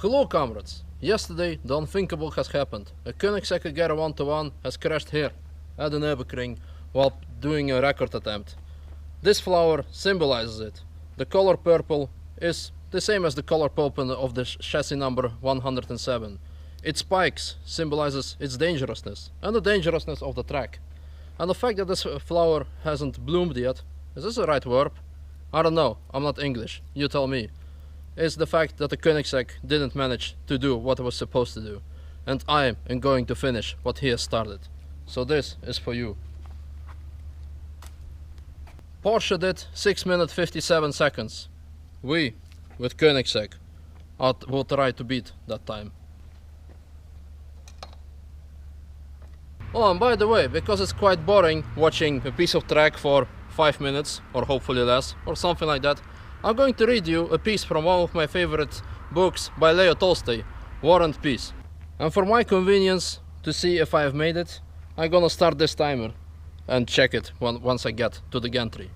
Hello, comrades. Yesterday, the unthinkable has happened. A Koenigsegg Agera One has crashed here, at the Nürburgring, while doing a record attempt. This flower symbolizes it. The color purple is the same as the color purple of the chassis number 107. Its spikes symbolizes its dangerousness, and the dangerousness of the track. And the fact that this flower hasn't bloomed yet, is this the right verb? I don't know, I'm not English, you tell me. Is the fact that the Koenigsegg didn't manage to do what it was supposed to do. And I am going to finish what he has started. So this is for you. Porsche did 6 minutes 57 seconds. We, with Koenigsegg, will try to beat that time. Oh, and by the way, because it's quite boring watching a piece of track for 5 minutes, or hopefully less, or something like that, I'm going to read you a piece from one of my favorite books by Leo Tolstoy, War and Peace. And for my convenience, to see if I have made it, I'm gonna start this timer and check it once I get to the gantry.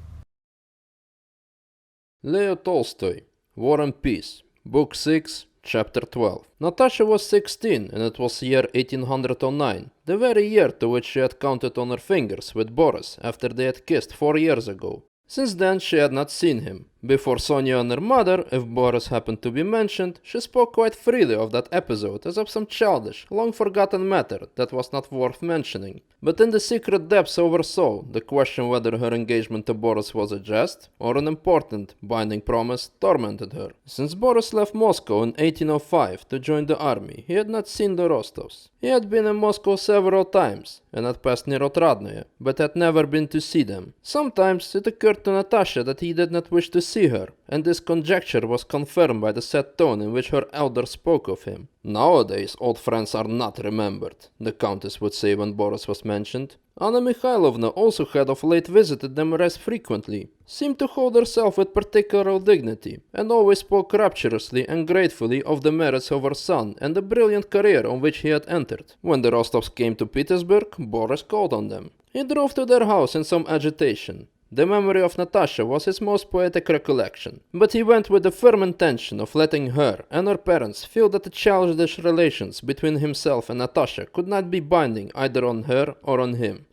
Leo Tolstoy, War and Peace, Book 6, Chapter 12. Natasha was 16 and it was year 1809, the very year to which she had counted on her fingers with Boris after they had kissed 4 years ago. Since then she had not seen him. Before Sonia and her mother, if Boris happened to be mentioned, she spoke quite freely of that episode as of some childish, long-forgotten matter that was not worth mentioning. But in the secret depths of her soul, the question whether her engagement to Boris was a jest or an important, binding promise tormented her. Since Boris left Moscow in 1805 to join the army, he had not seen the Rostovs. He had been in Moscow several times and had passed near Otradnoye, but had never been to see them. Sometimes it occurred to Natasha that he did not wish to see her, and this conjecture was confirmed by the sad tone in which her elder spoke of him. Nowadays, old friends are not remembered, the Countess would say when Boris was mentioned. Anna Mikhailovna also had of late visited them less frequently, seemed to hold herself with particular dignity, and always spoke rapturously and gratefully of the merits of her son and the brilliant career on which he had entered. When the Rostovs came to Petersburg, Boris called on them. He drove to their house in some agitation. The memory of Natasha was his most poetic recollection, but he went with the firm intention of letting her and her parents feel that the childish relations between himself and Natasha could not be binding either on her or on him.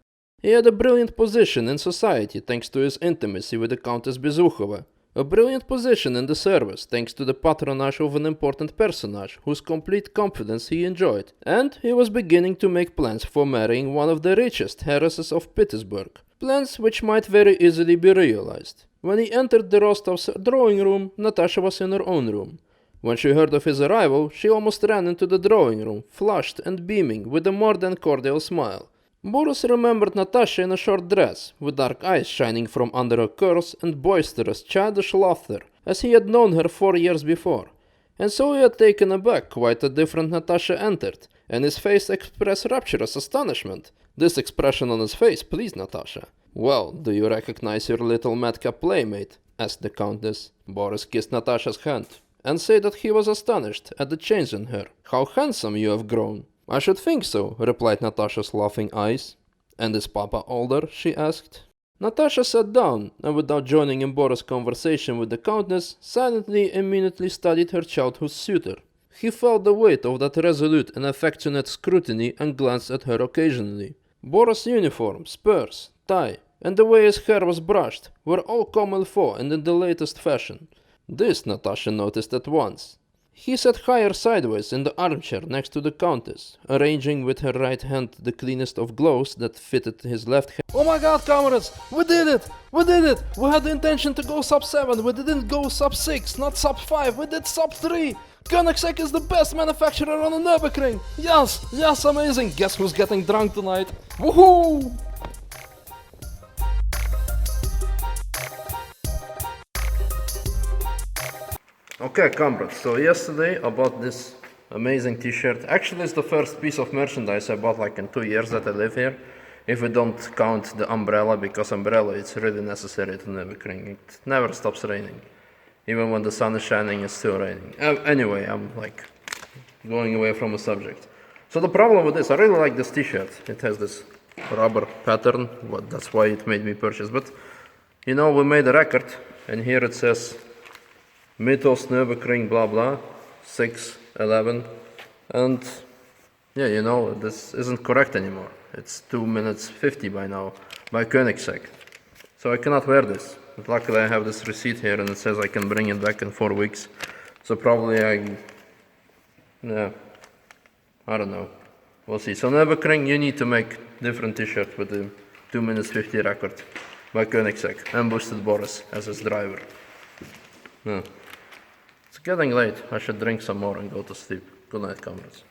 He had a brilliant position in society thanks to his intimacy with the Countess Bezukhova, a brilliant position in the service thanks to the patronage of an important personage whose complete confidence he enjoyed, and he was beginning to make plans for marrying one of the richest heiresses of Petersburg. Plans which might very easily be realized. When he entered the Rostovs' drawing room, Natasha was in her own room. When she heard of his arrival, she almost ran into the drawing room, flushed and beaming, with a more than cordial smile. Boris remembered Natasha in a short dress, with dark eyes shining from under her curls and boisterous, childish laughter, as he had known her 4 years before. And so he had taken aback quite a different Natasha entered, and his face expressed rapturous astonishment. This expression on his face pleased Natasha. "Well, do you recognize your little madcap playmate?" asked the Countess. Boris kissed Natasha's hand, and said that he was astonished at the change in her. "How handsome you have grown!" "I should think so," replied Natasha's laughing eyes. "And is Papa older?" she asked. Natasha sat down, and without joining in Boris' conversation with the Countess, silently and minutely studied her childhood suitor. He felt the weight of that resolute and affectionate scrutiny and glanced at her occasionally. Boris' uniform, spurs, tie, and the way his hair was brushed were all comme il faut and in the latest fashion. This Natasha noticed at once. He sat higher sideways in the armchair next to the Countess, arranging with her right hand the cleanest of gloves that fitted his left hand. "Oh my god, comrades! We did it! We did it! We had the intention to go sub 7, we didn't go sub 6, not sub 5, we did sub 3! Koenigsegg is the best manufacturer on the Nürburgring! Yes! Yes, amazing! Guess who's getting drunk tonight? Woohoo!" Okay, comrades, so yesterday I bought this amazing t-shirt. Actually, it's the first piece of merchandise I bought like in 2 years that I live here. If we don't count the umbrella, because umbrella it's really necessary to Nürburgring. It never stops raining. Even when the sun is shining, it's still raining. Anyway, I'm like going away from the subject. So the problem with this, I really like this t-shirt. It has this rubber pattern, that's why it made me purchase. But, you know, we made a record, and here it says Mythos Nürburgring blah blah 6 11. And yeah, you know, this isn't correct anymore. It's 2 minutes 50 by now, by Koenigsegg. So I cannot wear this. But luckily I have this receipt here and it says I can bring it back in 4 weeks. So probably I don't know. We'll see. So Nürburgring, you need to make different t-shirt with the 2 minutes 50 record by Koenigsegg and boosted Boris as his driver. Yeah. It's getting late. I should drink some more and go to sleep. Good night, comrades.